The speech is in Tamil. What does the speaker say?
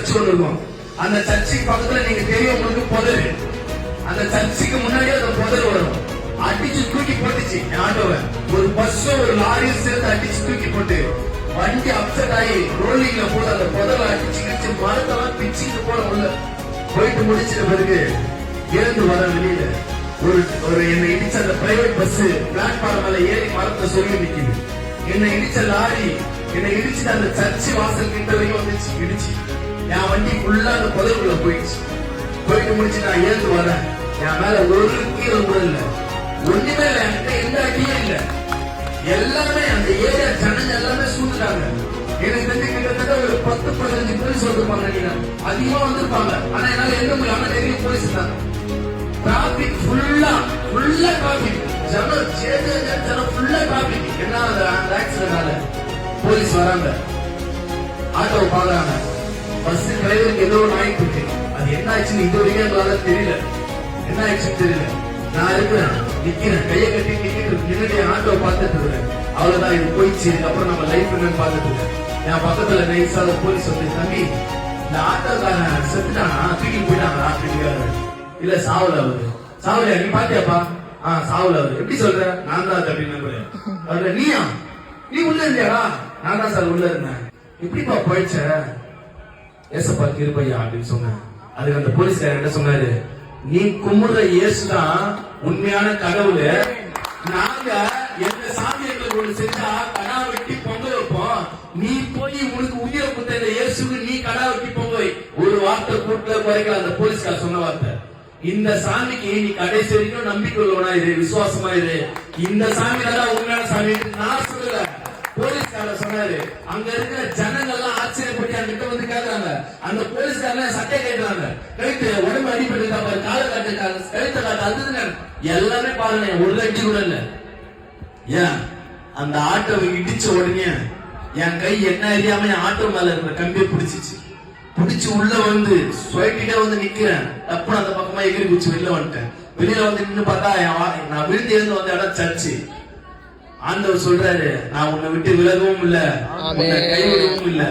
சர்ச் ஒன்று இருக்கும். அந்த சர்ச்சுக்கு பக்கத்துல நீங்க தெரியும் உங்களுக்கு புதரு. அந்த சர்ச்சுக்கு முன்னாடியே அந்த புதர் வரும். அடிச்சு தூக்கி போட்டுச்சு என் ஆட்டோவை. ஒரு பஸ்ஸோ ஒரு லாரியும் சேர்ந்து அடிச்சு தூக்கி போட்டு வண்டி அப்செட் ஆகி ரோலிங்ல போது அந்த புதரை அடிச்சு கிடிச்சு மரத்தெல்லாம் பிச்சுட்டு போட உள்ள போயிட்டு முடிச்சிட்ட பிறகு இறந்து வர வெளியில ஒரு என்னை இடிச்ச அந்த பிரைவேட் பஸ் பிளாட்பார்ம் மேல ஏறி மரத்தை சொல்லி நிக்குது. என்னை இடிச்ச லாரி என்னை இடிச்சுட்டு அந்த சர்ச்சு வாசல் கிட்ட வரைக்கும் வந்துச்சு இடிச்சு. என் வண்டி ஃபுல்லா அந்த புதருக்குள்ள போயிடுச்சு. போயிட்டு முடிச்சு நான் ஏந்து வரேன். என் மேல ஒரு கீழே கூட இல்ல, ஒண்ணுமே இல்ல, என்கிட்ட எந்த அடியும் இல்ல. எல்லாமே அந்த ஏரியா ஜனங்க எல்லாமே சூழ்ந்துட்டாங்க. எனக்கு தெரிஞ்சு கிட்டத்தட்ட ஒரு 10-15 போலீஸ் வந்திருப்பாங்க. அதிகமா வந்திருப்பாங்க. ஆனா என்னால எந்த முடியும். ஆனா நிறைய போலீஸ் இருந்தாங்க. டிராபிக் ஃபுல்லா டிராபிக், ஜனம் ஃபுல்லா டிராபிக். என்ன அந்த ஆக்சிடென்ட்னால போலீஸ் வராங்க, ஆட்டோவை பாக்குறாங்க. பஸ் டிரைவருக்கு ஏதோ ஒரு ஆயிட்டு இருக்கு. அது என்ன ஆச்சுன்னு இது வரைக்கும் எங்களால தெரியல. என்ன ஆயிடுச்சுன்னு தெரியல. நான் இருக்கிறேன், நிக்கிறேன், கையை கட்டி நின்னுட்டு ஆட்டோவை பார்த்துட்டு இருக்கிறேன். அவ்வளவுதான், இது போயிடுச்சு. இதுக்கப்புறம் நம்ம லைஃப் என்னன்னு பார்த்துட்டு இருக்கேன். என் பக்கத்துல நைஸாத போலீஸ் வந்து, தம்பி இந்த ஆட்டோக்காரன் செத்துட்டானா, தூக்கி போயிட்டாங்களா அப்படின்னு. இல்ல சாவல அவரு. சாவலையா? நீ பாத்தியாப்பா? சாவல அவரு. எப்படி சொல்ற? நான் தான் அப்படின்னு. நீயா? நீ உள்ள இருந்தியாடா? நான் தான் சார் உள்ள இருந்தேன். எப்படிப்பா போயிடுச்ச? ஏசப்பா கிருபையா அப்படின்னு சொன்னேன். அதுக்கு அந்த போலீஸ்காரர் என்ன சொன்னாரு, நீ கும்பிடுற இயேசுதான் உண்மையான கடவுள். நாங்க எந்த சாமி எங்களுக்கு ஒண்ணு செஞ்சா கடா வெட்டி பொங்க வைப்போம். நீ போய் உனக்கு உயிரை கொடுத்த இந்த இயேசுக்கு நீ கடா வெட்டி பொங்க வை. ஒரு வார்த்தை கூட்டல குறைக்கல அந்த போலீஸ்காரர் சொன்ன வார்த்தை. இந்த சாமிக்கு நீ கடைசி வரைக்கும் நம்பிக்கை உள்ளவனா இரு, விசுவாசமா இரு. இந்த சாமி தான் உண்மையான சாமி நான் சொல்லல, போலீஸ்காரர் சொன்னாரு. அங்க இருக்கிற ஜனங்கள்லாம் ஆச்சரியப்பட்டு அங்கிட்ட வந்து கேட்கறாங்க. அந்த போலீஸ்காரன் சட்டை கேட்கறாங்க. கழுத்து உடம்பு அடிப்பட்டு காலை காட்டு, கழுத்தை காட்டு, அதுன்னு எல்லாமே பாருங்க. ஒரு அடி கூட இல்ல. ஏன் அந்த ஆட்டோவை இடிச்ச உடனே என் கை என்ன அறியாம என் ஆட்டோ மேல இருக்கிற கம்பியை பிடிச்சிச்சு. பிடிச்சு உள்ள வந்து சுயட்டிட்டே வந்து நிக்கிறேன். தப்பு அந்த பக்கமா எகிரி குச்சி வெளில வந்துட்டேன். வெளியில வந்து நின்று பார்த்தா நான் விழுந்து இருந்து வந்த இடம் சர்ச்சு. ஆண்டவர் சொல்றாரு, நான் உன்னை விட்டு விலகவும் இல்ல, உன்னை கைவிடவும் இல்ல.